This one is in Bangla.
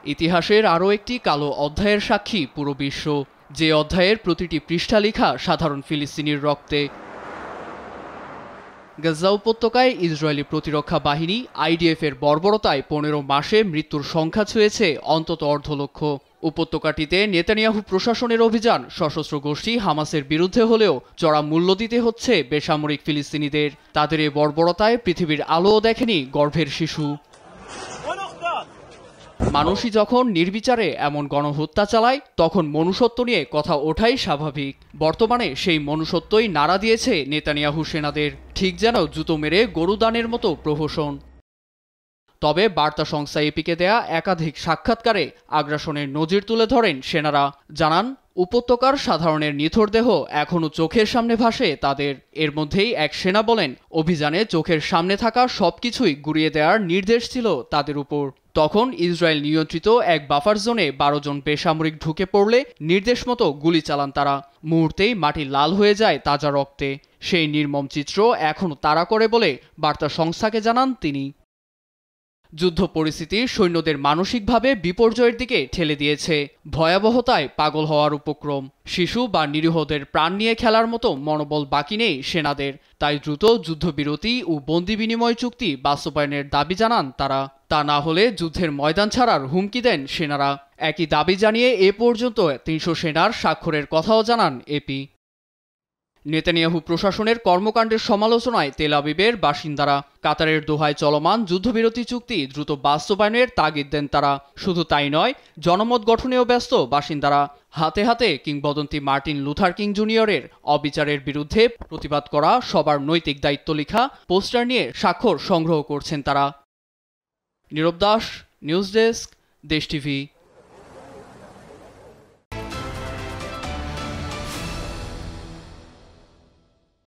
ইতিহাসের আরও একটি কালো অধ্যায়ের সাক্ষী পুরো বিশ্ব, যে অধ্যায়ের প্রতিটি পৃষ্ঠা লেখা সাধারণ ফিলিস্তিনির রক্তে। গাজা উপত্যকায় ইসরায়েলি প্রতিরক্ষা বাহিনী আইডিএফের বর্বরতায় ১৫ মাসে মৃত্যুর সংখ্যা ছুঁয়েছে অন্তত অর্ধলক্ষ। উপত্যকাটিতে নেতানিয়াহু প্রশাসনের অভিযান সশস্ত্র গোষ্ঠী হামাসের বিরুদ্ধে হলেও চড়া মূল্য দিতে হচ্ছে বেসামরিক ফিলিস্তিনিদের। তাদের এ বর্বরতায় পৃথিবীর আলোও দেখেনি গর্ভের শিশু। মানুষই যখন নির্বিচারে এমন গণহত্যা চালায়, তখন মনুষ্যত্ব নিয়ে কথা ওঠাই স্বাভাবিক। বর্তমানে সেই মনুষ্যত্বই নাড়া দিয়েছে নেতানিয়াহু সেনাদের, ঠিক যেন জুতো মেরে গরুদানের মতো প্রহসন। তবে বার্তা সংস্থা এপিকে দেয়া একাধিক সাক্ষাৎকারে আগ্রাসনের নজির তুলে ধরেন সেনারা। জানান, উপত্যকার সাধারণের নিথর দেহ এখনও চোখের সামনে ভাসে তাদের। এর মধ্যেই এক সেনা বলেন, অভিযানে চোখের সামনে থাকা সবকিছুই গুড়িয়ে দেওয়ার নির্দেশ ছিল তাদের উপর। তখন ইসরায়েল নিয়ন্ত্রিত এক বাফার জোনে ১২ জন বেসামরিক ঢুকে পড়লে নির্দেশ মতো গুলি চালান তারা। মুহূর্তেই মাটি লাল হয়ে যায় তাজা রক্তে। সেই নির্মম চিত্র এখনও তাড়া করে বলে বার্তা সংস্থাকে জানান তিনি। যুদ্ধ পরিস্থিতি সৈন্যদের মানসিকভাবে বিপর্যয়ের দিকে ঠেলে দিয়েছে। ভয়াবহতায় পাগল হওয়ার উপক্রম। শিশু বা নিরীহদের প্রাণ নিয়ে খেলার মতো মনোবল বাকি নেই সেনাদের। তাই দ্রুত যুদ্ধবিরতি ও বন্দি বিনিময় চুক্তি বাস্তবায়নের দাবি জানান তারা। তা না হলে যুদ্ধের ময়দান ছাড়ার হুমকি দেন সেনারা। একই দাবি জানিয়ে এ পর্যন্ত ৩০০ সেনার স্বাক্ষরের কথাও জানান এপি। নেতানিয়াহু প্রশাসনের কর্মকাণ্ডের সমালোচনায় তেল আবিবের বাসিন্দারা কাতারের দোহায় চলমান যুদ্ধবিরতি চুক্তি দ্রুত বাস্তবায়নের তাগিদ দেন তারা। শুধু তাই নয়, জনমত গঠনেও ব্যস্ত বাসিন্দারা। হাতে হাতে কিংবদন্তি মার্টিন লুথার কিং জুনিয়রের অবিচারের বিরুদ্ধে প্রতিবাদ করা সবার নৈতিক দায়িত্ব লেখা পোস্টার নিয়ে স্বাক্ষর সংগ্রহ করছেন তারা। নীরব দাস, নিউজ ডেস্ক, দেশ টিভি।